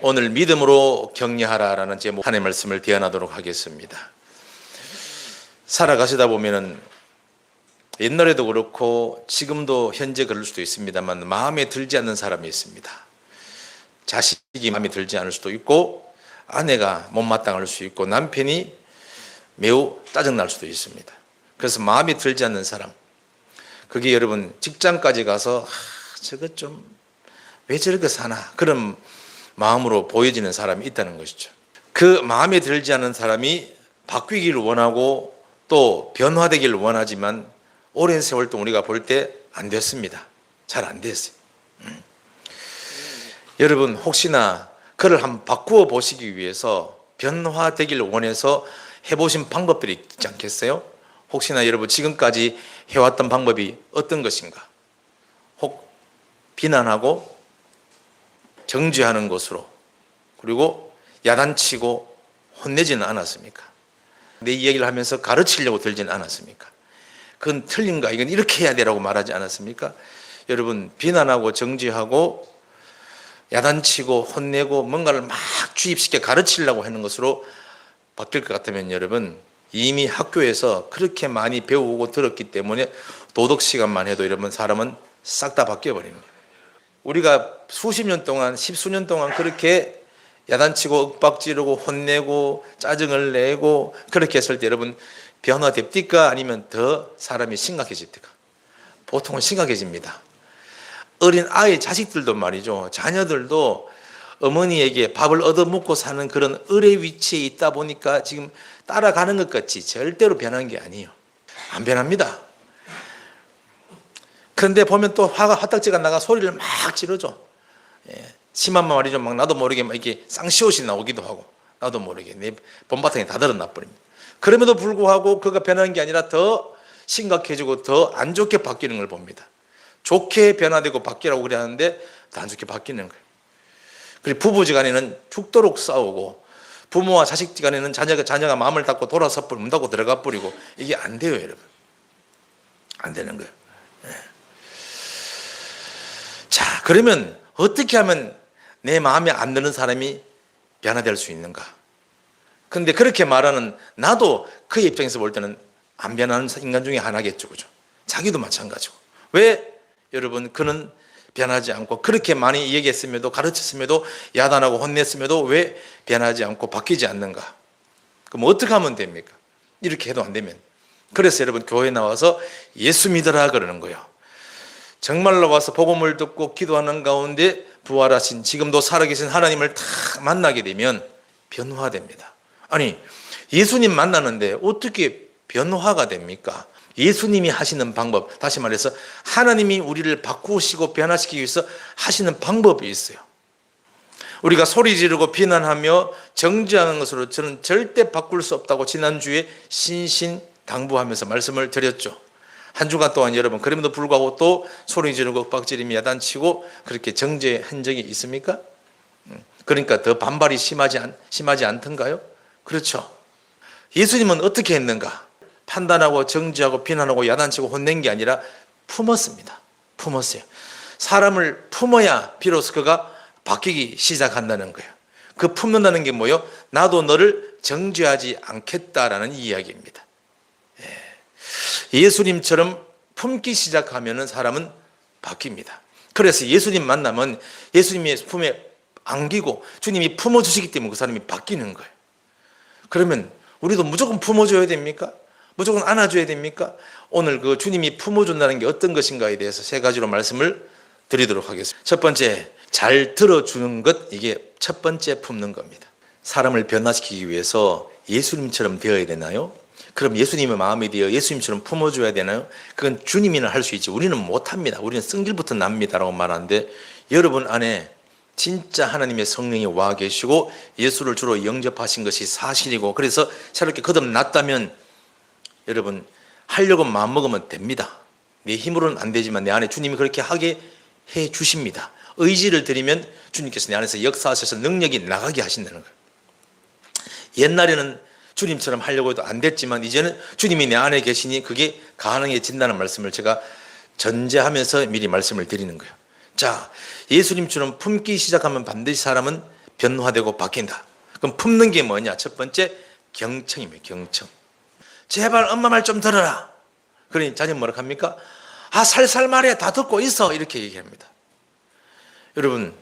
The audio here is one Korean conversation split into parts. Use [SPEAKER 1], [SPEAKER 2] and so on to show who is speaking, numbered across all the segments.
[SPEAKER 1] 오늘 믿음으로 격려하라라는 제목 하나님의 말씀을 대언하도록 하겠습니다. 살아가시다 보면은 옛날에도 그렇고 지금도 현재 그럴 수도 있습니다만 마음에 들지 않는 사람이 있습니다. 자식이 마음에 들지 않을 수도 있고 아내가 못마땅할 수 있고 남편이 매우 짜증날 수도 있습니다. 그래서 마음에 들지 않는 사람, 그게 여러분 직장까지 가서 저거 좀 왜 저렇게 사나 그런 마음으로 보여지는 사람이 있다는 것이죠. 그 마음에 들지 않는 사람이 바뀌기를 원하고 또 변화되기를 원하지만 오랜 세월 동안 우리가 볼 때 안 됐습니다. 잘 안 됐어요. 여러분 혹시나 그를 한번 바꾸어 보시기 위해서 변화되기를 원해서 해보신 방법들이 있지 않겠어요? 혹시나 여러분 지금까지 해왔던 방법이 어떤 것인가? 혹 비난하고 정죄하는 것으로, 그리고 야단치고 혼내지는 않았습니까? 내 이야기를 하면서 가르치려고 들지는 않았습니까? 그건 틀린가? 이건 이렇게 해야 되라고 말하지 않았습니까? 여러분 비난하고 정죄하고 야단치고 혼내고 뭔가를 막 주입시켜 가르치려고 하는 것으로 바뀔 것 같으면 여러분 이미 학교에서 그렇게 많이 배우고 들었기 때문에 도덕 시간만 해도 여러분 사람은 싹 다 바뀌어 버리는 거예요. 우리가 수십 년 동안 십수년 동안 그렇게 야단치고 윽박지르고 혼내고 짜증을 내고 그렇게 했을 때 여러분 변화됩니까? 아니면 더 사람이 심각해집니까? 보통은 심각해집니다. 어린 아이 자식들도 말이죠. 자녀들도 어머니에게 밥을 얻어먹고 사는 그런 을의 위치에 있다 보니까 지금 따라가는 것 같지 절대로 변한 게 아니에요. 안 변합니다. 그런데 보면 또 화가 화딱지가 나가 소리를 막 지르죠. 심한 말이죠. 막 나도 모르게 막 이렇게 쌍시옷이 나오기도 하고 나도 모르게 내 본바탕에 다 드러나 버립니다. 그럼에도 불구하고 그가 변하는 게 아니라 더 심각해지고 더 안 좋게 바뀌는 걸 봅니다. 좋게 변화되고 바뀌라고 그래 하는데 더 안 좋게 바뀌는 거예요. 그리고 부부지간에는 죽도록 싸우고 부모와 자식지간에는 자녀가 마음을 닫고 돌아서 문 닫고 들어가 버리고 이게 안 돼요, 여러분. 안 되는 거예요. 자, 그러면 어떻게 하면 내 마음에 안 드는 사람이 변화될 수 있는가? 근데 그렇게 말하는 나도 그 입장에서 볼 때는 안 변하는 인간 중에 하나겠죠, 그죠? 자기도 마찬가지고. 왜 여러분 그는 변하지 않고 그렇게 많이 얘기했음에도 가르쳤음에도 야단하고 혼냈음에도 왜 변하지 않고 바뀌지 않는가? 그럼 어떻게 하면 됩니까? 이렇게 해도 안 되면. 그래서 여러분 교회에 나와서 예수 믿으라 그러는 거예요. 정말로 와서 복음을 듣고 기도하는 가운데 부활하신 지금도 살아계신 하나님을 다 만나게 되면 변화됩니다. 아니 예수님 만나는데 어떻게 변화가 됩니까? 예수님이 하시는 방법, 다시 말해서 하나님이 우리를 바꾸시고 변화시키기 위해서 하시는 방법이 있어요. 우리가 소리 지르고 비난하며 정죄하는 것으로 저는 절대 바꿀 수 없다고 지난주에 신신당부하면서 말씀을 드렸죠. 한 주간 동안 여러분 그럼에도 불구하고 또 소리 지르고 윽박지르며 야단치고 그렇게 정죄한 적이 있습니까? 그러니까 더 반발이 심하지 않던가요? 그렇죠. 예수님은 어떻게 했는가? 판단하고 정죄하고 비난하고 야단치고 혼낸 게 아니라 품었습니다. 품었어요. 사람을 품어야 비로소 그가 바뀌기 시작한다는 거예요. 그 품는다는 게 뭐예요? 나도 너를 정죄하지 않겠다라는 이야기입니다. 예수님처럼 품기 시작하면 사람은 바뀝니다. 그래서 예수님 만나면 예수님의 품에 안기고 주님이 품어주시기 때문에 그 사람이 바뀌는 거예요. 그러면 우리도 무조건 품어줘야 됩니까? 무조건 안아줘야 됩니까? 오늘 그 주님이 품어준다는 게 어떤 것인가에 대해서 세 가지로 말씀을 드리도록 하겠습니다. 첫 번째, 잘 들어주는 것, 이게 첫 번째 품는 겁니다. 사람을 변화시키기 위해서 예수님처럼 되어야 되나요? 그럼 예수님의 마음이 되어 예수님처럼 품어줘야 되나요? 그건 주님이나 할 수 있지 우리는 못합니다. 우리는 성질부터 납니다라고 말하는데 여러분 안에 진짜 하나님의 성령이 와 계시고 예수를 주로 영접하신 것이 사실이고 그래서 새롭게 거듭났다면 여러분 하려고 마음먹으면 됩니다. 내 힘으로는 안 되지만 내 안에 주님이 그렇게 하게 해 주십니다. 의지를 드리면 주님께서 내 안에서 역사하셔서 능력이 나가게 하신다는 거예요. 옛날에는 주님처럼 하려고 해도 안 됐지만 이제는 주님이 내 안에 계시니 그게 가능해진다는 말씀을 제가 전제하면서 미리 말씀을 드리는 거예요. 자, 예수님처럼 품기 시작하면 반드시 사람은 변화되고 바뀐다. 그럼 품는 게 뭐냐? 첫 번째, 경청입니다. 경청. 제발 엄마 말 좀 들어라. 그러니 자녀는 뭐라 합니까? 아, 살살 말해. 다 듣고 있어. 이렇게 얘기합니다. 여러분,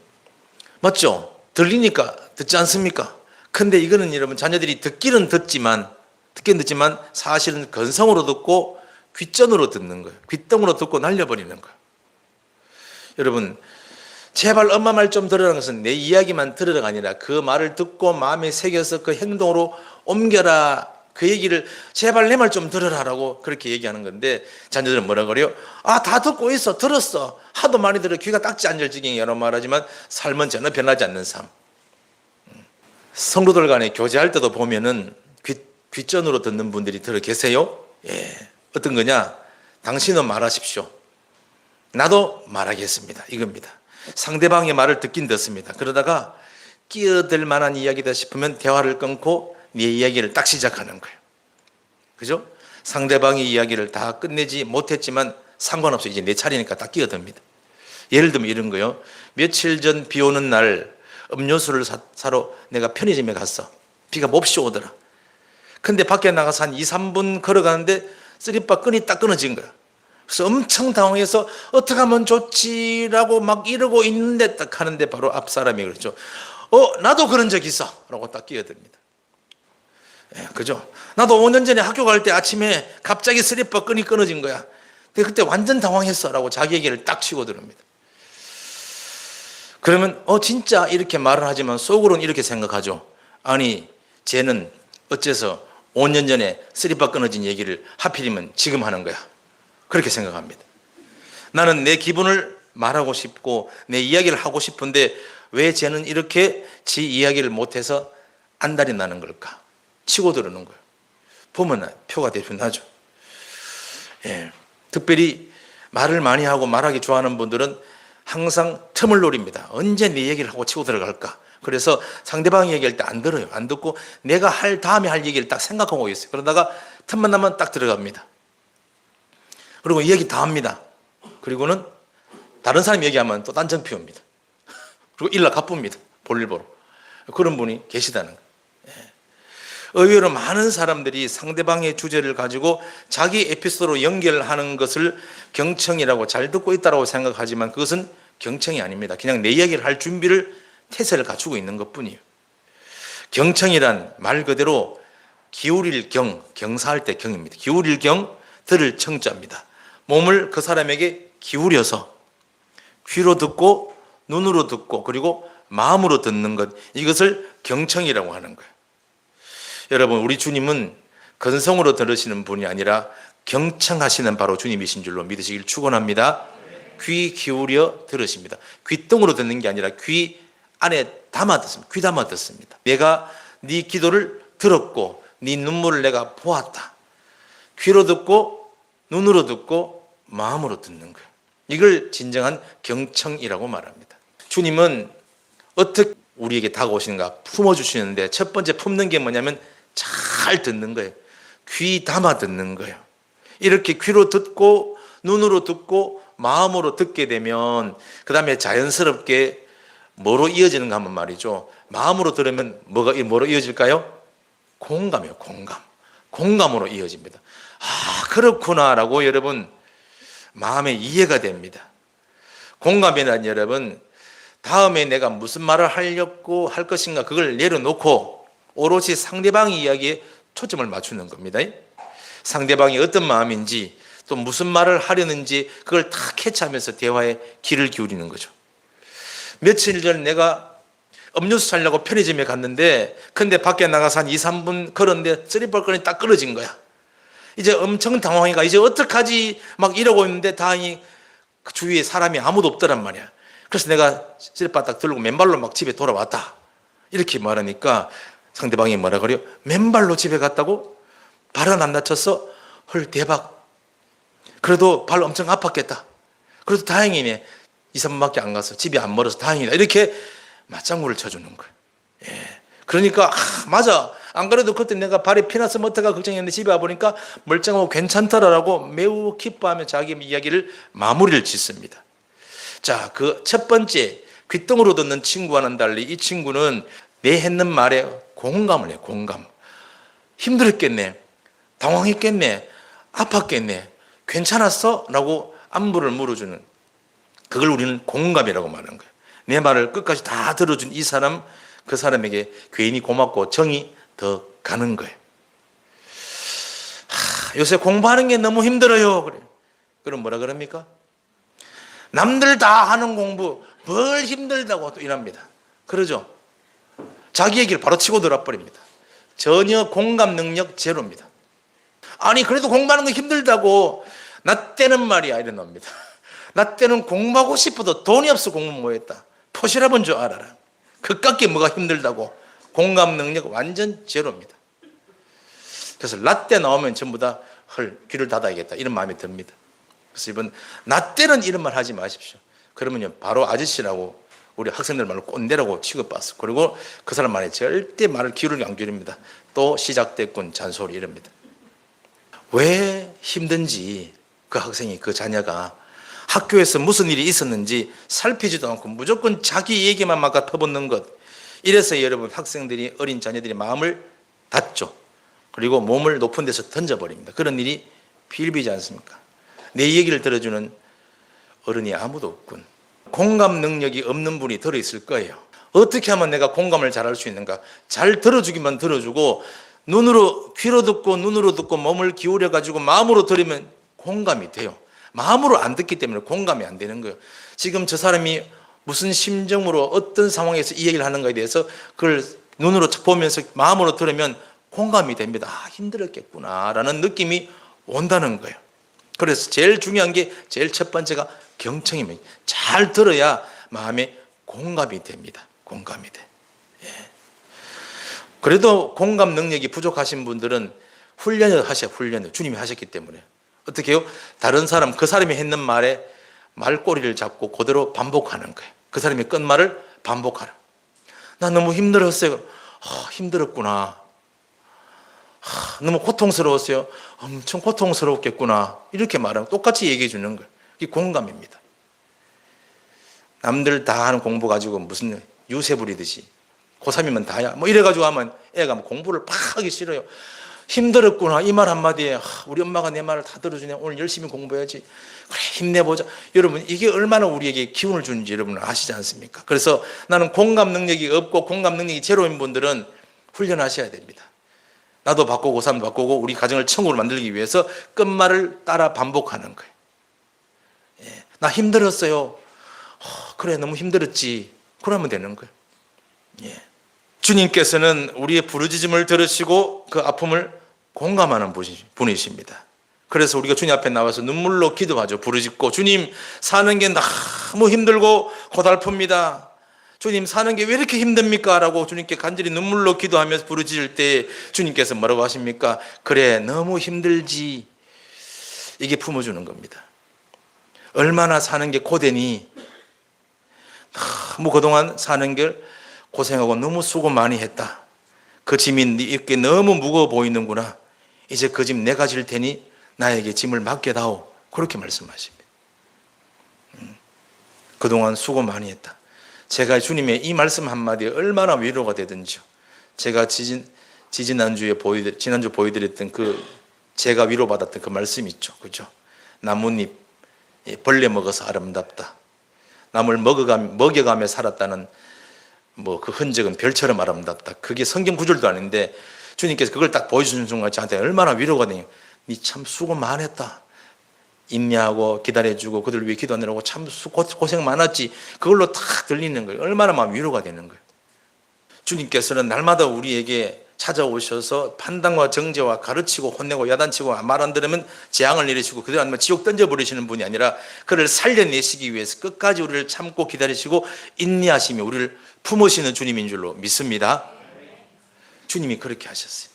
[SPEAKER 1] 맞죠? 들리니까 듣지 않습니까? 근데 이거는 여러분, 자녀들이 듣기는 듣지만 사실은 건성으로 듣고 귓전으로 듣는 거예요. 귓등으로 듣고 날려버리는 거예요. 여러분, 제발 엄마 말 좀 들으라는 것은 내 이야기만 들으라가 아니라 그 말을 듣고 마음에 새겨서 그 행동으로 옮겨라. 그 얘기를 제발 내 말 좀 들으라라고 그렇게 얘기하는 건데, 자녀들은 뭐라 그래요? 아, 다 듣고 있어. 들었어. 하도 많이 들어 귀가 딱지 안 열지경이 여러 말하지만 삶은 전혀 변하지 않는 삶. 성도들 간에 교제할 때도 보면은 귓전으로 듣는 분들이 들어 계세요? 예. 어떤 거냐? 당신은 말하십시오. 나도 말하겠습니다. 이겁니다. 상대방의 말을 듣긴 듣습니다. 그러다가 끼어들 만한 이야기다 싶으면 대화를 끊고 네 이야기를 딱 시작하는 거예요. 그죠? 상대방의 이야기를 다 끝내지 못했지만 상관없어. 이제 내 차례니까 딱 끼어듭니다. 예를 들면 이런 거요. 며칠 전 비 오는 날 음료수를 사러 내가 편의점에 갔어. 비가 몹시 오더라. 근데 밖에 나가서 한 2, 3분 걸어가는데 쓰리바 끈이 딱 끊어진 거야. 그래서 엄청 당황해서 어떻게 하면 좋지라고 막 이러고 있는데 딱 하는데 바로 앞 사람이 그랬죠. 나도 그런 적 있어. 라고 딱 끼어듭니다. 예, 그죠? 나도 5년 전에 학교 갈 때 아침에 갑자기 쓰리바 끈이 끊어진 거야. 근데 그때 완전 당황했어. 라고 자기 얘기를 딱 치고 들어옵니다. 그러면 진짜 이렇게 말을 하지만 속으로는 이렇게 생각하죠. 아니, 쟤는 어째서 5년 전에 쓰리바 끊어진 얘기를 하필이면 지금 하는 거야. 그렇게 생각합니다. 나는 내 기분을 말하고 싶고 내 이야기를 하고 싶은데 왜 쟤는 이렇게 지 이야기를 못해서 안달이 나는 걸까? 치고 들어오는 거예요. 보면 표가 대충 나죠. 예. 특별히 말을 많이 하고 말하기 좋아하는 분들은 항상 틈을 노립니다. 언제 내 얘기를 하고 치고 들어갈까? 그래서 상대방 얘기할 때 안 들어요. 안 듣고 내가 다음에 할 얘기를 딱 생각하고 있어요. 그러다가 틈만 나면 딱 들어갑니다. 그리고 이야기 다 합니다. 그리고는 다른 사람 얘기하면 또 딴청 피웁니다. 그리고 일러 가쁩니다. 볼일 보러. 그런 분이 계시다는 거예요. 의외로 많은 사람들이 상대방의 주제를 가지고 자기 에피소드로 연결하는 것을 경청이라고 잘 듣고 있다고 생각하지만 그것은 경청이 아닙니다. 그냥 내 이야기를 할 준비를 태세를 갖추고 있는 것뿐이에요. 경청이란 말 그대로 기울일 경, 경사할 때 경입니다. 기울일 경, 들을 청자입니다. 몸을 그 사람에게 기울여서 귀로 듣고 눈으로 듣고 그리고 마음으로 듣는 것, 이것을 경청이라고 하는 거예요. 여러분, 우리 주님은 건성으로 들으시는 분이 아니라 경청하시는 바로 주님이신 줄로 믿으시길 축원합니다. 귀 기울여 들으십니다. 귓등으로 듣는 게 아니라 귀 안에 담아 듣습니다. 귀 담아 듣습니다. 내가 네 기도를 들었고 네 눈물을 내가 보았다. 귀로 듣고 눈으로 듣고 마음으로 듣는 거예요. 이걸 진정한 경청이라고 말합니다. 주님은 어떻게 우리에게 다가오시는가 품어주시는데 첫 번째 품는 게 뭐냐면 잘 듣는 거예요. 귀 담아 듣는 거예요. 이렇게 귀로 듣고 눈으로 듣고 마음으로 듣게 되면 그 다음에 자연스럽게 뭐로 이어지는가 하면 말이죠. 마음으로 들으면 뭐로 이어질까요? 공감이에요. 공감으로 이어집니다. 아, 그렇구나라고 여러분 마음에 이해가 됩니다. 공감이란 여러분 다음에 내가 무슨 말을 하려고 할 것인가 그걸 내려놓고 오롯이 상대방의 이야기에 초점을 맞추는 겁니다. 상대방이 어떤 마음인지 또 무슨 말을 하려는지 그걸 다 캐치하면서 대화에 귀를 기울이는 거죠. 며칠 전 내가 음료수 사려고 편의점에 갔는데 근데 밖에 나가서 한 2, 3분 걸었는데 쓰리벌건이 딱 끊어진 거야. 이제 엄청 당황해가 이제 어떡하지 막 이러고 있는데 다행히 그 주위에 사람이 아무도 없더란 말이야. 그래서 내가 쓰리바 딱 들고 맨발로 막 집에 돌아왔다. 이렇게 말하니까 상대방이 뭐라 그래요? 맨발로 집에 갔다고? 발은 안 다쳤어? 헐 대박. 그래도 발 엄청 아팠겠다. 그래도 다행이네. 2, 3분밖에 안 가서 집이 안 멀어서 다행이다. 이렇게 맞장구를 쳐주는 거예요. 예. 그러니까 맞아. 안 그래도 그때 내가 발에 피났으면 어떡하 걱정했는데 집에 와보니까 멀쩡하고 괜찮더라라고 매우 기뻐하며 자기 이야기를 마무리를 짓습니다. 자, 그 첫 번째 귓등으로 듣는 친구와는 달리 이 친구는 내 했는 말에 공감을 해. 공감. 힘들었겠네, 당황했겠네, 아팠겠네, 괜찮았어? 라고 안부를 물어주는, 그걸 우리는 공감이라고 말하는 거예요. 내 말을 끝까지 다 들어준 이 사람, 그 사람에게 괜히 고맙고 정이 더 가는 거예요. 요새 공부하는 게 너무 힘들어요. 그래. 그럼 뭐라 그럽니까? 남들 다 하는 공부 뭘 힘들다고 또 이랍니다. 그러죠? 자기 얘기를 바로 치고 들어버립니다. 전혀 공감 능력 제로입니다. 아니 그래도 공부하는 거 힘들다고, 나 때는 말이야 이래 놉니다. 나 때는 공부하고 싶어도 돈이 없어 공부 못했다. 포시라본 줄 알아라. 그깟게 뭐가 힘들다고. 공감 능력 완전 제로입니다. 그래서 라떼 나오면 전부 다 헐, 귀를 닫아야겠다 이런 마음이 듭니다. 그래서 이번 나 때는 이런 말 하지 마십시오. 그러면요 바로 아저씨라고, 우리 학생들 말로 꼰대라고 취급받았어. 그리고 그 사람 말에 절대 말을 기울이지 안 기울입니다. 또 시작됐군 잔소리 이럽니다. 왜 힘든지 그 학생이, 그 자녀가 학교에서 무슨 일이 있었는지 살피지도 않고 무조건 자기 얘기만 막 퍼붓는 것. 이래서 여러분 학생들이, 어린 자녀들이 마음을 닫죠. 그리고 몸을 높은 데서 던져버립니다. 그런 일이 비일비지 않습니까? 내 얘기를 들어주는 어른이 아무도 없군. 공감 능력이 없는 분이 들어있을 거예요. 어떻게 하면 내가 공감을 잘할 수 있는가? 잘 들어주기만 들어주고, 귀로 듣고 눈으로 듣고 몸을 기울여 가지고 마음으로 들으면 공감이 돼요. 마음으로 안 듣기 때문에 공감이 안 되는 거예요. 지금 저 사람이 무슨 심정으로 어떤 상황에서 이 얘기를 하는가에 대해서 그걸 눈으로 보면서 마음으로 들으면 공감이 됩니다. 아, 힘들었겠구나 라는 느낌이 온다는 거예요. 그래서 제일 중요한 게, 제일 첫 번째가 경청입니다. 잘 들어야 마음에 공감이 됩니다. 공감이 돼. 예. 그래도 공감 능력이 부족하신 분들은 훈련을 하셔야, 훈련을 주님이 하셨기 때문에. 어떻게 해요? 다른 사람, 그 사람이 했는 말에 말꼬리를 잡고 그대로 반복하는 거예요. 그 사람이 끝말을 반복하라. 나 너무 힘들었어요. 힘들었구나. 너무 고통스러웠어요. 엄청 고통스러웠겠구나. 이렇게 말하면 똑같이 얘기해 주는 거예요. 이게 공감입니다. 남들 다 하는 공부 가지고 무슨 유세 부리듯이 고3이면 다야 뭐 이래가지고 하면 애가 공부를 팍 하기 싫어요. 힘들었구나 이 말 한마디에 우리 엄마가 내 말을 다 들어주네. 오늘 열심히 공부해야지. 그래 힘내보자. 여러분 이게 얼마나 우리에게 기운을 주는지 여러분 아시지 않습니까? 그래서 나는 공감 능력이 없고 공감 능력이 제로인 분들은 훈련하셔야 됩니다. 나도 바꾸고 고3도 바꾸고 우리 가정을 천국으로 만들기 위해서 끝말을 따라 반복하는 거예요. 예. 나 힘들었어요. 그래 너무 힘들었지. 그러면 되는 거예요. 예. 주님께서는 우리의 부르짖음을 들으시고 그 아픔을 공감하는 분이십니다. 그래서 우리가 주님 앞에 나와서 눈물로 기도하죠. 부르짖고 주님 사는 게 너무 힘들고 고달픕니다. 주님 사는 게 왜 이렇게 힘듭니까? 라고 주님께 간절히 눈물로 기도하면서 부르짖을 때 주님께서 뭐라고 하십니까? 그래 너무 힘들지. 이게 품어주는 겁니다. 얼마나 사는 게 고되니 너무 그동안 사는 걸 고생하고 너무 수고 많이 했다. 그 짐이 이렇게 너무 무거워 보이는구나. 이제 그 짐 내가 질 테니 나에게 짐을 맡겨다오. 그렇게 말씀하십니다. 그동안 수고 많이 했다. 제가 주님의 이 말씀 한마디에 얼마나 위로가 되든지요. 제가 지난주 보여드렸던 그 제가 위로받았던 그 말씀 있죠. 그죠? 나뭇잎 벌레 먹어서 아름답다. 남을 먹여가며 살았다는 그 흔적은 별처럼 아름답다. 그게 성경 구절도 아닌데 주님께서 그걸 딱 보여주는 순간 저한테 얼마나 위로가 되냐. 니 참 수고 많았다. 인내하고 기다려주고 그들 위해 기도하느라고 참 고생 많았지. 그걸로 탁 들리는 거예요. 얼마나 마음 위로가 되는 거예요. 주님께서는 날마다 우리에게 찾아오셔서 판단과 정죄와 가르치고 혼내고 야단치고 말 안 들으면 재앙을 내리시고 그대로 아니면 지옥 던져버리시는 분이 아니라 그를 살려내시기 위해서 끝까지 우리를 참고 기다리시고 인내하시며 우리를 품으시는 주님인 줄로 믿습니다. 주님이 그렇게 하셨어요.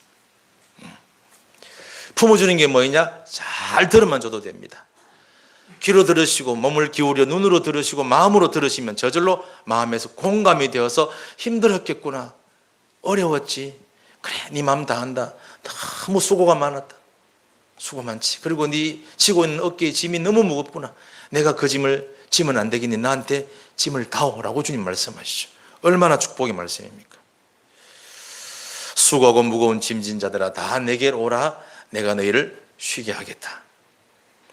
[SPEAKER 1] 품어주는 게 뭐냐? 잘 들으면 줘도 됩니다. 귀로 들으시고 몸을 기울여 눈으로 들으시고 마음으로 들으시면 저절로 마음에서 공감이 되어서 힘들었겠구나. 어려웠지. 그래 네 마음 다 안다. 너무 수고가 많았다. 수고 많지. 그리고 네 지고 있는 어깨에 짐이 너무 무겁구나. 내가 그 짐을 지면 안 되겠니? 나한테 짐을 다오라고 주님 말씀하시죠. 얼마나 축복의 말씀입니까? 수고하고 무거운 짐진 자들아 다 내게로 오라. 내가 너희를 쉬게 하겠다.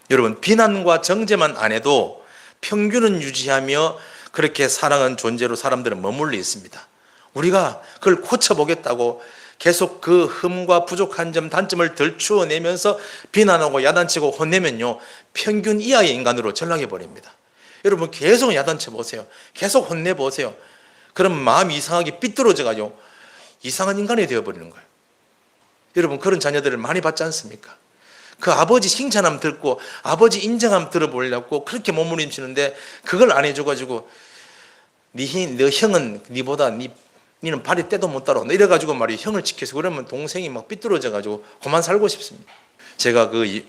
[SPEAKER 1] 여러분, 비난과 정죄만 안 해도 평균은 유지하며 그렇게 사랑하는 존재로 사람들은 머물러 있습니다. 우리가 그걸 고쳐보겠다고 계속 그 흠과 부족한 점, 단점을 덜추어내면서 비난하고 야단치고 혼내면요, 평균 이하의 인간으로 전락해버립니다. 여러분, 계속 야단쳐 보세요. 계속 혼내보세요. 그럼 마음이 이상하게 삐뚤어져가지고 이상한 인간이 되어버리는 거예요. 여러분, 그런 자녀들을 많이 봤지 않습니까? 그 아버지 칭찬함 듣고 아버지 인정함 들어보려고 그렇게 몸부림치는데 그걸 안 해줘가지고 너 형은 니보다 니는 발이 때도 못 따라 이래가지고 말이에요. 형을 지켜서 그러면 동생이 막 삐뚤어져가지고 그만 살고 싶습니다. 제가 그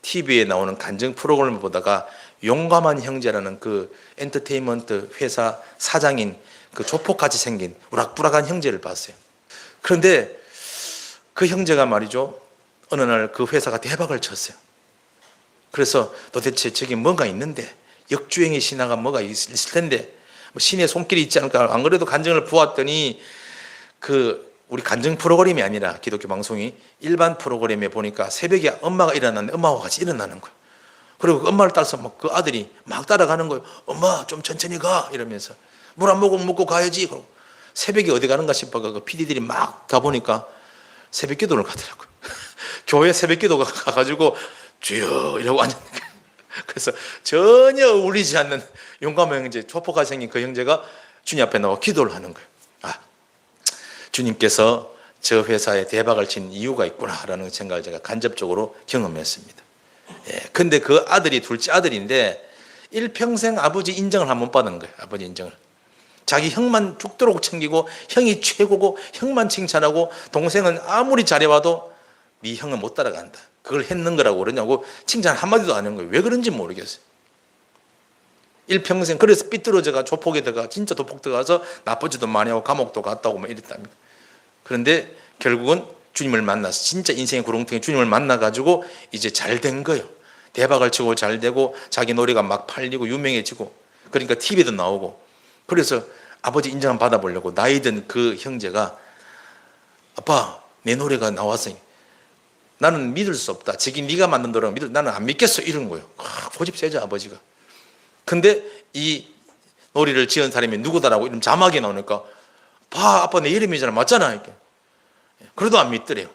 [SPEAKER 1] TV에 나오는 간증 프로그램을 보다가 용감한 형제라는 그 엔터테인먼트 회사 사장인 그 조폭같이 생긴 우락부락한 형제를 봤어요. 그런데 그 형제가 말이죠, 어느 날 그 회사가 대박을 쳤어요. 그래서 도대체 저기 뭐가 있는데, 역주행의 신화가 뭐가 있을 텐데 뭐 신의 손길이 있지 않을까. 안 그래도 간증을 보았더니 그 우리 간증 프로그램이 아니라 기독교 방송이 일반 프로그램에 보니까 새벽에 엄마가 일어났는데 엄마와 같이 일어나는 거예요. 그리고 그 엄마를 따라서 막 그 아들이 막 따라가는 거예요. 엄마 좀 천천히 가 이러면서 물 한 모금 먹고 가야지. 그러고 새벽에 어디 가는가 싶어가 그 PD들이 막 가보니까 새벽 기도를 가더라고요. 교회 새벽 기도가 가가지고 주여 이러고 앉았는 거예요. 그래서 전혀 울리지 않는 용감한 형제, 조폭같이 생긴 그 형제가 주님 앞에 나와 기도를 하는 거예요. 아, 주님께서 저 회사에 대박을 친 이유가 있구나라는 생각을 제가 간접적으로 경험했습니다. 예, 근데 그 아들이 둘째 아들인데 일평생 아버지 인정을 한 번 받은 거예요. 아버지 인정을. 자기 형만 죽도록 챙기고 형이 최고고 형만 칭찬하고 동생은 아무리 잘해와도 네 형은 못 따라간다. 그걸 했는 거라고 그러냐고 칭찬 한마디도 안 한 거예요. 왜 그런지 모르겠어요. 일평생 그래서 삐뚤어져가 조폭에 들어가 진짜 도폭 들어가서 나쁘지도 많이 하고 감옥도 갔다 오고 막 이랬답니다. 그런데 결국은 주님을 만나서 진짜 인생의 구렁텅이 주님을 만나가지고 이제 잘 된 거예요. 대박을 치고 잘 되고 자기 노래가 막 팔리고 유명해지고 그러니까 TV에도 나오고 그래서 아버지 인정 받아보려고 나이 든 그 형제가 아빠 내 노래가 나왔으니 나는 믿을 수 없다. 저기 네가 만든 노래가 나는 안 믿겠어 이런 거예요. 고집 세죠 아버지가. 근데 이 노래를 지은 사람이 누구다라고 이름 자막이 나오니까 봐 아빠 내 이름이잖아 맞잖아 이렇게. 그래도 안 믿더래요.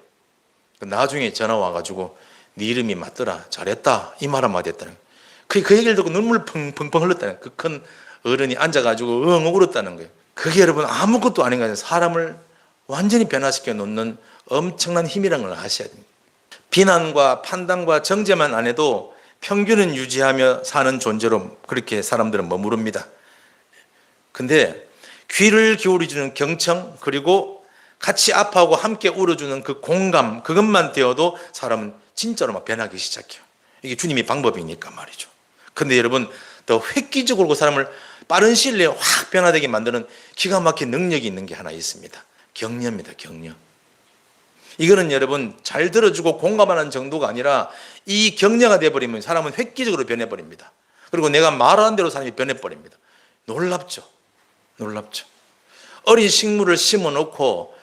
[SPEAKER 1] 나중에 전화 와가지고 네 이름이 맞더라 잘했다 이 말 한마디 했다는 거예요. 그 얘기를 듣고 눈물 펑펑 흘렀다는 거예요. 그 큰 어른이 앉아가지고 엉엉 울었다는 거예요. 그게 여러분 아무것도 아닌 거예요. 사람을 완전히 변화시켜 놓는 엄청난 힘이라는 걸 아셔야 됩니다. 비난과 판단과 정죄만 안 해도 평균은 유지하며 사는 존재로 그렇게 사람들은 머무릅니다. 근데 귀를 기울여주는 경청 그리고 같이 아파하고 함께 울어주는 그 공감 그것만 되어도 사람은 진짜로 막 변하기 시작해요. 이게 주님의 방법이니까 말이죠. 근데 여러분 더 획기적으로 그 사람을 빠른 시일 내에 확 변화되게 만드는 기가 막힌 능력이 있는 게 하나 있습니다. 격려입니다. 격려. 이거는 여러분 잘 들어주고 공감하는 정도가 아니라 이 격려가 돼버리면 사람은 획기적으로 변해버립니다. 그리고 내가 말하는 대로 사람이 변해버립니다. 놀랍죠. 놀랍죠. 어린 식물을 심어놓고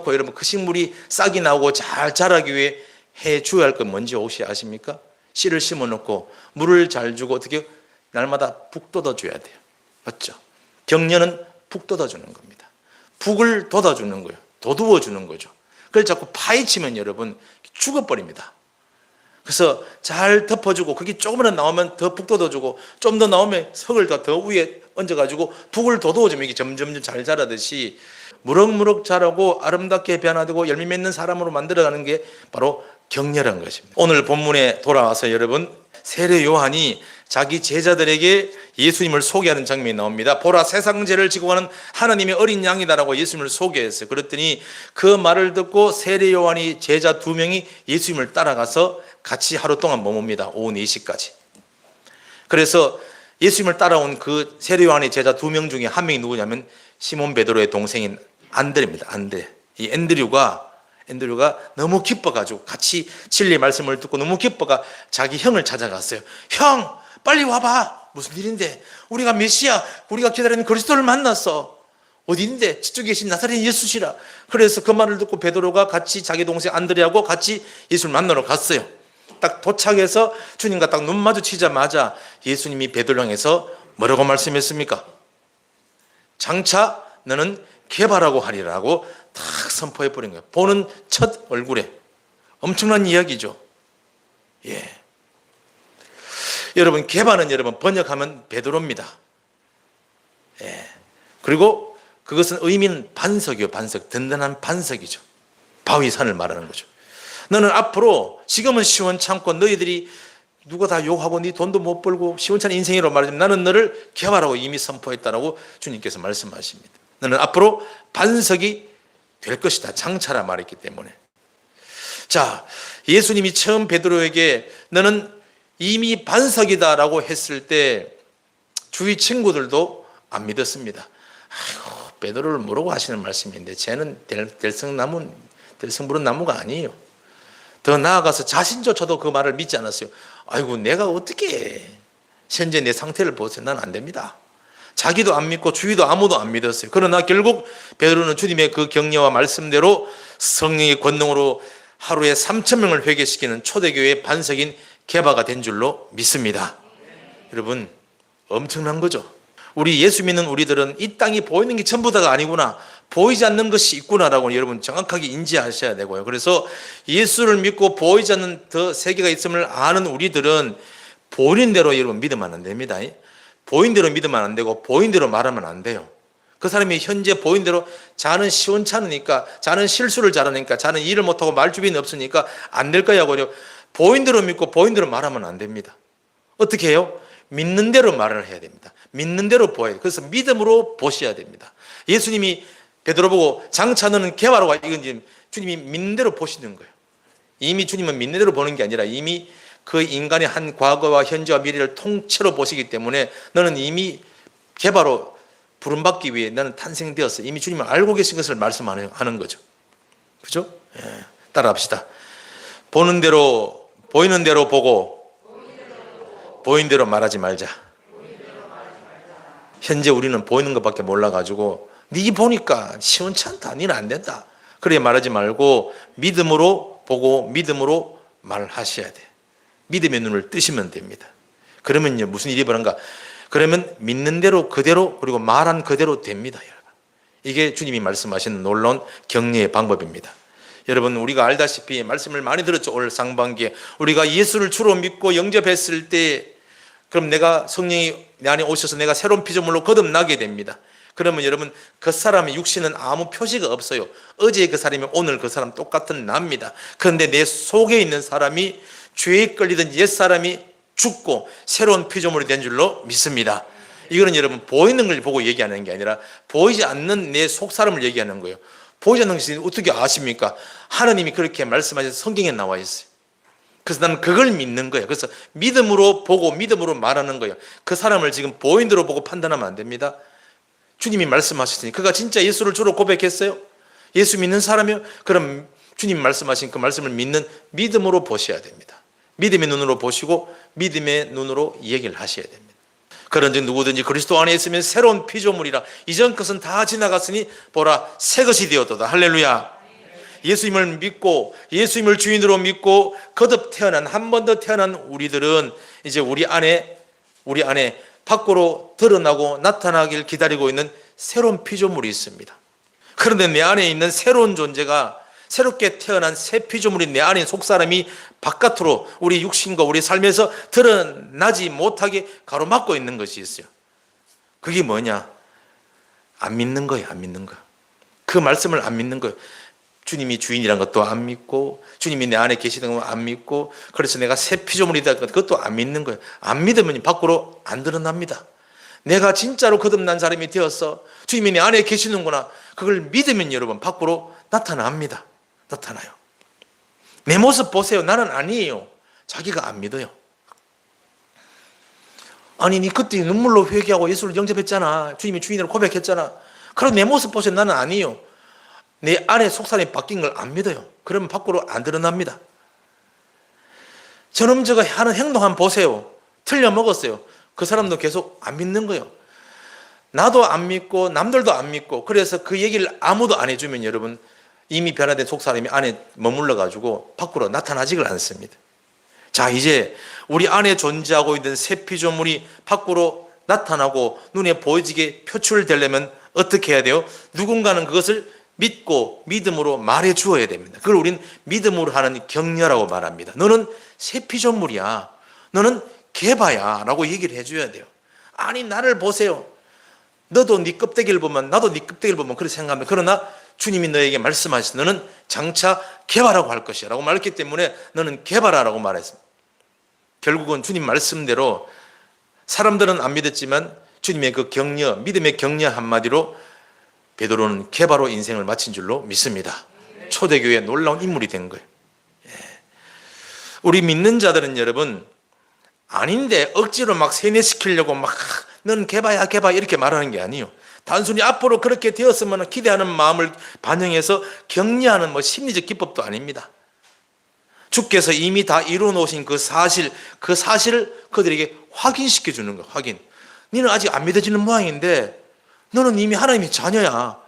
[SPEAKER 1] 여러분 그 식물이 싹이 나고 잘 자라기 위해 해줘야 할 건 뭔지 혹시 아십니까? 씨를 심어놓고 물을 잘 주고 어떻게 날마다 북 돋아줘야 돼요. 맞죠? 격려는 북 돋아주는 겁니다. 북을 돋아주는 거예요. 돋우어주는 거죠. 그걸 자꾸 파헤치면 여러분 죽어버립니다. 그래서 잘 덮어주고 그게 조금이라도 나오면 더 북 돋아주고 좀 더 나오면 석을 더 위에 얹어가지고 북을 돋워주면 이게 점점 잘 자라듯이 무럭무럭 자라고 아름답게 변화되고 열매 맺는 사람으로 만들어가는 게 바로 격려라는 것입니다. 오늘 본문에 돌아와서 여러분 세례 요한이 자기 제자들에게 예수님을 소개하는 장면이 나옵니다. 보라 세상 죄를 지고 가는 하나님의 어린 양이다라고 예수님을 소개했어요. 그랬더니 그 말을 듣고 세례 요한이 제자 2명이 예수님을 따라가서 같이 하루 동안 머뭅니다. 오후 4시까지. 그래서 예수님을 따라온 그 세례 요한의 제자 2명 중에 한 명이 누구냐면 시몬 베드로의 동생인 안드레입니다. 안드레. 이 앤드류가 너무 기뻐가지고 같이 진리의 말씀을 듣고 너무 기뻐가 자기 형을 찾아갔어요. 형 빨리 와봐. 무슨 일인데? 우리가 메시아, 우리가 기다리는 그리스도를 만났어. 어디인데? 저쪽에 계신 나사렛 예수시라. 그래서 그 말을 듣고 베드로가 같이 자기 동생 안드레하고 같이 예수를 만나러 갔어요. 딱 도착해서 주님과 딱 눈 마주치자마자 예수님이 베드로 향해서 뭐라고 말씀했습니까? 장차 너는 개발하고 하리라고 탁 선포해버린 거예요. 보는 첫 얼굴에. 엄청난 이야기죠. 예. 여러분, 개발은 여러분 번역하면 베드로입니다. 예. 그리고 그것은 의미는 반석이요, 반석. 든든한 반석이죠. 바위산을 말하는 거죠. 너는 앞으로 지금은 시원찮고 너희들이 누가 다 욕하고 네 돈도 못 벌고 시원찮은 인생이라고 말하지만 나는 너를 개발하고 이미 선포했다라고 주님께서 말씀하십니다. 너는 앞으로 반석이 될 것이다. 장차라 말했기 때문에. 자, 예수님이 처음 베드로에게 너는 이미 반석이다라고 했을 때 주위 친구들도 안 믿었습니다. 아이고, 베드로를 뭐라고 하시는 말씀인데 쟤는 될성부른 나무가 아니에요. 더 나아가서 자신조차도 그 말을 믿지 않았어요. 아이고, 내가 어떻게 현재 내 상태를 보세요. 난 안 됩니다. 자기도 안 믿고 주위도 아무도 안 믿었어요. 그러나 결국 베드로는 주님의 그 격려와 말씀대로 성령의 권능으로 하루에 3,000명을 회개시키는 초대교회의 반석인 개바가 된 줄로 믿습니다. 여러분, 엄청난 거죠. 우리 예수 믿는 우리들은 이 땅이 보이는 게 전부 다가 아니구나, 보이지 않는 것이 있구나라고 여러분 정확하게 인지하셔야 되고요. 그래서 예수를 믿고 보이지 않는 더 세계가 있음을 아는 우리들은 보이는 대로 여러분 믿으면 안 됩니다. 보이는 대로 믿으면 안 되고 보이는 대로 말하면 안 돼요. 그 사람이 현재 보이는 대로 자는 시원찮으니까, 자는 실수를 잘하니까, 자는 일을 못하고 말 주변이 없으니까 안 될 거야 하고 보이는 대로 믿고 보이는 대로 말하면 안 됩니다. 어떻게 해요? 믿는 대로 말을 해야 됩니다. 믿는 대로 보여야 돼요. 그래서 믿음으로 보셔야 됩니다. 예수님이 베드로 보고 장차 너는 개바로 와, 이건 주님이 믿는 대로 보시는 거예요. 이미 주님은 믿는 대로 보는 게 아니라 이미 그 인간의 한 과거와 현재와 미래를 통째로 보시기 때문에 너는 이미 개바로 부름받기 위해 너는 탄생되었어. 이미 주님을 알고 계신 것을 말씀하는 거죠. 그죠? 예. 따라합시다. 보는 대로, 보이는 대로 보고 보이는 대로 말하지 말자. 현재 우리는 보이는 것밖에 몰라가지고 네 보니까 시원찮다, 니는 안 된다, 그래 말하지 말고 믿음으로 보고 믿음으로 말하셔야 돼. 믿음의 눈을 뜨시면 됩니다. 그러면요, 무슨 일이 벌어진가? 그러면 믿는 대로 그대로, 그리고 말한 그대로 됩니다. 여러분, 이게 주님이 말씀하시는 놀라운 격려의 방법입니다. 여러분, 우리가 알다시피 말씀을 많이 들었죠. 올 상반기에 우리가 예수를 주로 믿고 영접했을 때 그럼 내가, 성령이 내 안에 오셔서 내가 새로운 피조물로 거듭나게 됩니다. 그러면 여러분, 그 사람의 육신은 아무 표시가 없어요. 어제 그 사람이면 오늘 그 사람 똑같은 납니다. 그런데 내 속에 있는 사람이, 죄에 끌리던 옛사람이 죽고 새로운 피조물이 된 줄로 믿습니다. 이거는 여러분 보이는 걸 보고 얘기하는 게 아니라 보이지 않는 내 속사람을 얘기하는 거예요. 보이지 않는 것이 어떻게 아십니까? 하나님이 그렇게 말씀하셔서 성경에 나와 있어요. 그래서 나는 그걸 믿는 거예요. 그래서 믿음으로 보고 믿음으로 말하는 거예요. 그 사람을 지금 보이는 대로 보고 판단하면 안 됩니다. 주님이 말씀하셨으니 그가 진짜 예수를 주로 고백했어요? 예수 믿는 사람이요? 그럼 주님 말씀하신 그 말씀을 믿는 믿음으로 보셔야 됩니다. 믿음의 눈으로 보시고 믿음의 눈으로 얘기를 하셔야 됩니다. 그런즉 누구든지 그리스도 안에 있으면 새로운 피조물이라, 이전 것은 다 지나갔으니 보라 새 것이 되었도다. 할렐루야. 예수님을 믿고 예수님을 주인으로 믿고 거듭 태어난, 한 번 더 태어난 우리들은 이제 우리 안에 밖으로 드러나고 나타나길 기다리고 있는 새로운 피조물이 있습니다. 그런데 내 안에 있는 새로운 존재가, 새롭게 태어난 새 피조물이 내 안에 속사람이 바깥으로 우리 육신과 우리 삶에서 드러나지 못하게 가로막고 있는 것이 있어요. 그게 뭐냐? 안 믿는 거예요. 안 믿는 거. 그 말씀을 안 믿는 거예요. 주님이 주인이란 것도 안 믿고, 주님이 내 안에 계시는 건 안 믿고, 그래서 내가 새 피조물이다, 그것도 안 믿는 거예요. 안 믿으면 밖으로 안 드러납니다. 내가 진짜로 거듭난 사람이 되어서 주님이 내 안에 계시는구나, 그걸 믿으면 여러분 밖으로 나타납니다. 나타나요. 내 모습 보세요. 나는 아니에요. 자기가 안 믿어요. 아니, 니 그때 눈물로 회개하고 예수를 영접했잖아. 주님이 주인으로 고백했잖아. 그럼 내 모습 보세요. 나는 아니에요. 내 안에 속사람이 바뀐 걸 안 믿어요. 그러면 밖으로 안 드러납니다. 저놈 저가 하는 행동 한번 보세요. 틀려 먹었어요. 그 사람도 계속 안 믿는 거예요. 나도 안 믿고 남들도 안 믿고, 그래서 그 얘기를 아무도 안 해주면 여러분, 이미 변화된 속사람이 안에 머물러 가지고 밖으로 나타나지를 않습니다. 자, 이제 우리 안에 존재하고 있는 새 피조물이 밖으로 나타나고 눈에 보여지게 표출되려면 어떻게 해야 돼요? 누군가는 그것을 믿고 믿음으로 말해 주어야 됩니다. 그걸 우린 믿음으로 하는 격려라고 말합니다. 너는 새 피조물이야, 너는 개바야 라고 얘기를 해줘야 돼요. 아니, 나를 보세요. 너도 네 껍데기를 보면 나도 네 껍데기를 보면 그렇게 생각합니다. 그러나 주님이 너에게 말씀하신 너는 장차 개바라고 할 것이야 라고 말했기 때문에 너는 개바라라고 말했습니다. 결국은 주님 말씀대로 사람들은 안 믿었지만 주님의 그 격려, 믿음의 격려 한마디로 베드로는 개바로 인생을 마친 줄로 믿습니다. 초대교회의 놀라운 인물이 된 거예요. 우리 믿는 자들은 여러분, 아닌데 억지로 막 세뇌시키려고 막 너는 개바야 개바 이렇게 말하는 게 아니에요. 단순히 앞으로 그렇게 되었으면 기대하는 마음을 반영해서 격려하는 심리적 기법도 아닙니다. 주께서 이미 다 이루어 놓으신 그 사실을 그들에게 확인시켜 주는 거. 확인. 너는 아직 안 믿어지는 모양인데 너는 이미 하나님의 자녀야.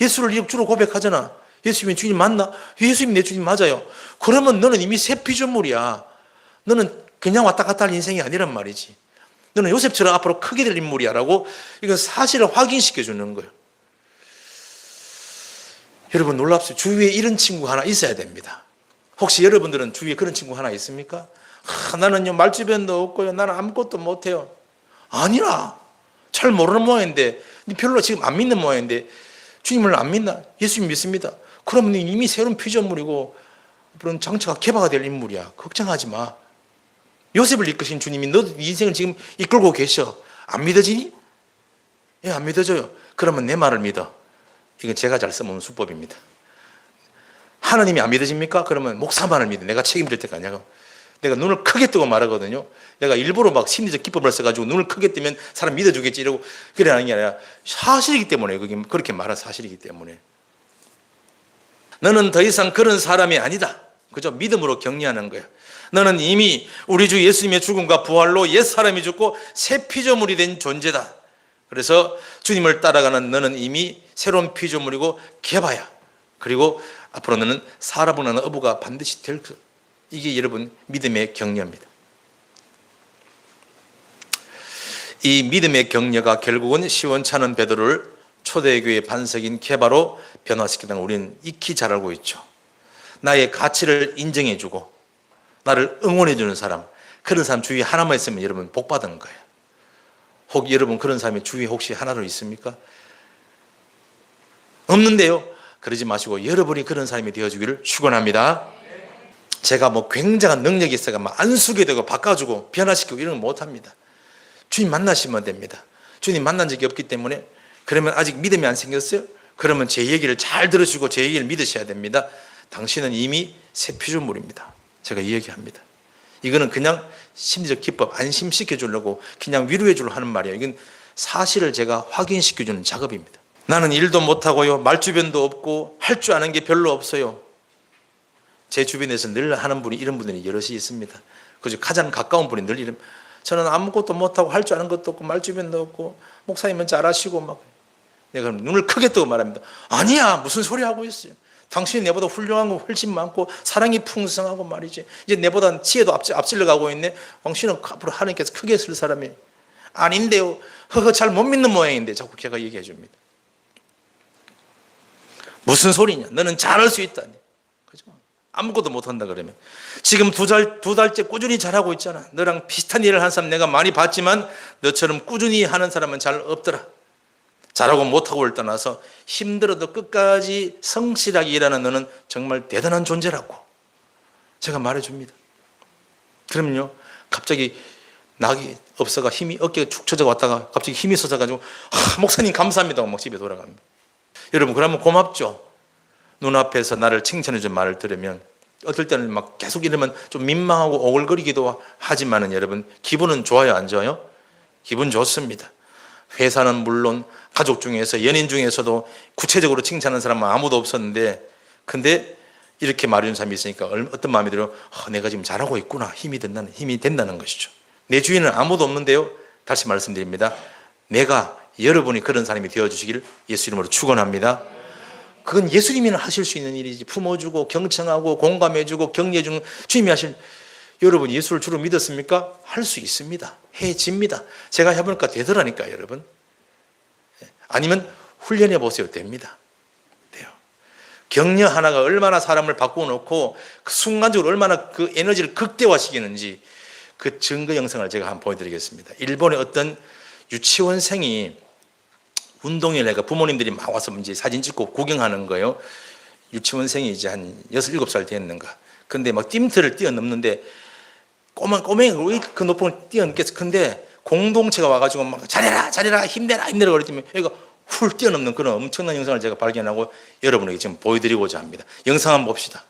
[SPEAKER 1] 예수를 주로 고백하잖아. 예수님이 주님 맞나? 예수님이 내 주님 맞아요. 그러면 너는 이미 새 피조물이야. 너는 그냥 왔다 갔다 할 인생이 아니란 말이지. 너는 요셉처럼 앞으로 크게 될 인물이야 라고 이건 사실을 확인시켜 주는 거예요. 여러분 놀랍죠? 주위에 이런 친구 하나 있어야 됩니다. 혹시 여러분들은 주위에 그런 친구 하나 있습니까? 나는요 말주변도 없고요, 나는 아무것도 못해요. 아니라 잘 모르는 모양인데, 별로 지금 안 믿는 모양인데, 주님을 안 믿나? 예수님 믿습니다. 그러면 이미 새로운 피조물이고 그런 장차가 개바가 될 인물이야. 걱정하지 마. 요셉을 이끄신 주님이 너 인생을 지금 이끌고 계셔. 안 믿어지니? 예, 안 믿어져요. 그러면 내 말을 믿어. 이건 제가 잘 써먹는 수법입니다. 하나님이 안 믿어집니까? 그러면 목사만을 믿어. 내가 책임질 때가 아니고. 내가 눈을 크게 뜨고 말하거든요. 내가 일부러 막 심리적 기법을 써가지고 눈을 크게 뜨면 사람 믿어주겠지 이러고 그래 하는 게 아니라 사실이기 때문에, 그렇게 말한 사실이기 때문에. 너는 더 이상 그런 사람이 아니다. 그죠? 믿음으로 격려하는 거예요. 너는 이미 우리 주 예수님의 죽음과 부활로 옛사람이 죽고 새 피조물이 된 존재다. 그래서 주님을 따라가는 너는 이미 새로운 피조물이고 개바야. 그리고 앞으로 너는 살아보는 어부가 반드시 될 것. 이게 여러분 믿음의 격려입니다. 이 믿음의 격려가 결국은 시원찮은 베드로를 초대교회의 반석인 개바로 변화시키는 우리는 익히 잘 알고 있죠. 나의 가치를 인정해주고 나를 응원해주는 사람, 그런 사람 주위에 하나만 있으면 여러분 복 받는 거예요. 혹 여러분 그런 사람이 주위에 혹시 하나로 있습니까? 없는데요. 그러지 마시고 여러분이 그런 사람이 되어주기를 축원합니다. 제가 굉장한 능력이 있어가 안수게 되고 바꿔주고 변화시키고 이런 거 못합니다. 주님 만나시면 됩니다. 주님 만난 적이 없기 때문에. 그러면 아직 믿음이 안 생겼어요? 그러면 제 얘기를 잘 들으시고 제 얘기를 믿으셔야 됩니다. 당신은 이미 새 피조물입니다. 제가 이 얘기합니다. 이거는 그냥 심리적 기법, 안심시켜 주려고 그냥 위로해 주려고 하는 말이에요. 이건 사실을 제가 확인시켜 주는 작업입니다. 나는 일도 못하고요, 말주변도 없고 할 줄 아는 게 별로 없어요. 제 주변에서 늘 하는 분이, 이런 분들이 여럿이 있습니다. 그죠? 가장 가까운 분이 늘 이런, 저는 아무것도 못하고 할 줄 아는 것도 없고 말주변도 없고 목사님은 잘하시고 내가 눈을 크게 뜨고 말합니다. 아니야, 무슨 소리 하고 있어요. 당신이 내보다 훌륭한 거 훨씬 많고 사랑이 풍성하고 말이지. 이제 내보다 지혜도 앞질러 가고 있네. 당신은 앞으로 하나님께서 크게 쓸 사람이 아닌데요. 잘 못 믿는 모양인데 자꾸 걔가 얘기해 줍니다. 무슨 소리냐? 너는 잘할 수 있다니. 그죠? 아무것도 못한다 그러면. 지금 두 달째 꾸준히 잘하고 있잖아. 너랑 비슷한 일을 한 사람 내가 많이 봤지만 너처럼 꾸준히 하는 사람은 잘 없더라. 잘하고 못하고를 떠나서 힘들어도 끝까지 성실하게 일하는 너는 정말 대단한 존재라고 제가 말해줍니다. 그러면요, 갑자기 낙이 없어가 힘이 어깨가 축 처져 왔다가 갑자기 힘이 솟아가지고 목사님 감사합니다 막 집에 돌아갑니다. 여러분 그러면 고맙죠. 눈앞에서 나를 칭찬해준 말을 들으면 어떨 때는 막 계속 이러면 좀 민망하고 오글거리기도 하지만은 여러분 기분은 좋아요, 안 좋아요? 기분 좋습니다. 회사는 물론 가족 중에서, 연인 중에서도 구체적으로 칭찬하는 사람은 아무도 없었는데, 근데 이렇게 말해준 사람이 있으니까 어떤 마음이 들어요? 내가 지금 잘하고 있구나. 힘이 된다는 것이죠. 내 주위에는 아무도 없는데요, 다시 말씀드립니다. 내가 여러분이 그런 사람이 되어주시기를 예수 이름으로 축원합니다. 그건 예수님이 하실 수 있는 일이지. 품어주고 경청하고 공감해주고 격려해주는 주님이 하실. 여러분 예수를 주로 믿었습니까? 할 수 있습니다. 해집니다. 제가 해보니까 되더라니까 여러분. 아니면 훈련해 보세요. 됩니다. 돼요. 격려 하나가 얼마나 사람을 바꾸어놓고 그 순간적으로 얼마나 그 에너지를 극대화시키는지 그 증거 영상을 제가 한번 보여드리겠습니다. 일본의 어떤 유치원생이 운동회 내가 부모님들이 막 와서 이제 사진 찍고 구경하는 거예요. 유치원생이 이제 한 6, 7살 됐는가. 근데 막 띠미터를 뛰어넘는데 꼬맹이가 왜 그 높은 걸 뛰어넘겠어. 근데 공동체가 와가지고 막 잘해라, 잘해라, 힘내라, 힘내라 그랬더니 얘가 훌 뛰어넘는 그런 엄청난 영상을 제가 발견하고 여러분에게 지금 보여드리고자 합니다. 영상 한번 봅시다.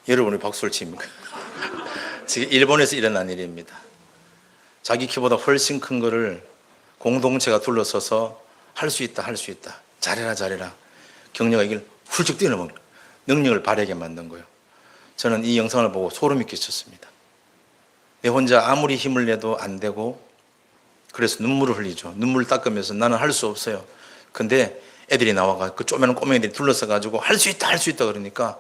[SPEAKER 1] 여러분이 박수를 칩니까? 지금 일본에서 일어난 일입니다. 자기 키보다 훨씬 큰 거를 공동체가 둘러서서 할 수 있다, 할 수 있다. 잘해라, 잘해라. 격려가 이걸 훌쩍 뛰어넘은 능력을 발휘하게 만든 거예요. 저는 이 영상을 보고 소름이 끼쳤습니다. 내 혼자 아무리 힘을 내도 안 되고 그래서 눈물을 흘리죠. 눈물을 닦으면서 나는 할 수 없어요. 근데 애들이 나와가 그 쪼매난 꼬맹이들이 둘러서가지고 할 수 있다, 할 수 있다 그러니까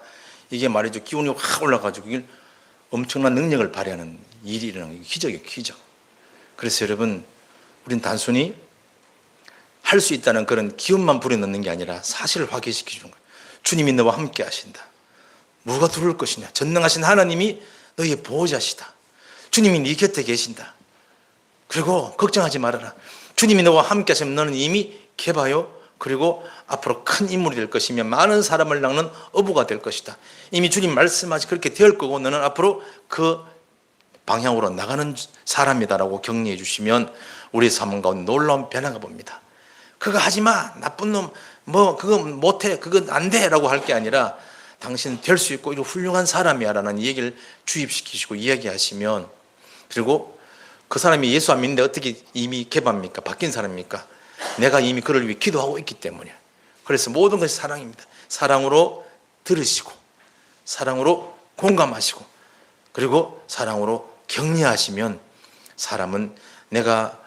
[SPEAKER 1] 이게 말이죠. 기운이 확 올라가지고 이게 엄청난 능력을 발휘하는 일이 일어나는 기적이에요. 기적. 그래서 여러분 우린 단순히 할 수 있다는 그런 기운만 부려넣는 게 아니라 사실을 확인시켜 주는 거예요. 주님이 너와 함께 하신다. 뭐가 두려울 것이냐. 전능하신 하나님이 너희의 보호자시다. 주님이 네 곁에 계신다. 그리고 걱정하지 말아라. 주님이 너와 함께 하시면 너는 이미 개봐요. 그리고 앞으로 큰 인물이 될 것이며 많은 사람을 낳는 어부가 될 것이다. 이미 주님 말씀하시 그렇게 될 거고 너는 앞으로 그 방향으로 나가는 사람이다라고 격려해 주시면 우리 삶 가운데 놀라운 변화가 봅니다. 그거 하지 마. 나쁜 놈. 뭐 그거 못해. 그건 안 돼. 라고 할 게 아니라 당신 될 수 있고 이런 훌륭한 사람이야 라는 얘기를 주입시키시고 이야기하시면 그리고 그 사람이 예수 안 믿는데 어떻게 이미 개밥입니까? 바뀐 사람입니까? 내가 이미 그를 위해 기도하고 있기 때문에. 그래서 모든 것이 사랑입니다. 사랑으로 들으시고 사랑으로 공감하시고 그리고 사랑으로 격려하시면 사람은 내가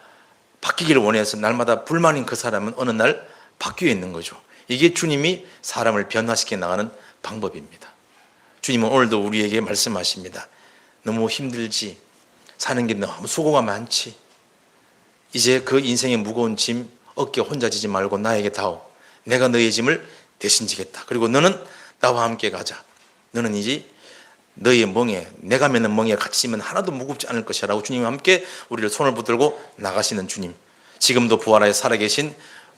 [SPEAKER 1] 바뀌기를 원해서 날마다 불만인 그 사람은 어느 날 바뀌어 있는 거죠. 이게 주님이 사람을 변화시켜 나가는 방법입니다. 주님은 오늘도 우리에게 말씀하십니다. 너무 힘들지? 사는 게 너무 수고가 많지? 이제 그 인생의 무거운 짐 어깨 혼자 지지 말고 나에게 다오. 내가 너의 짐을 대신 지겠다. 그리고 너는 나와 함께 가자. 너는 이제 너의 멍에, 내가 매는 멍에 같이 지면 하나도 무겁지 않을 것이야 라고 주님과 함께 우리를 손을 붙들고 나가시는 주님, 지금도 부활하여 살아계신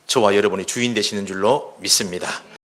[SPEAKER 1] 저와 여러분이 주인 되시는 줄로 믿습니다.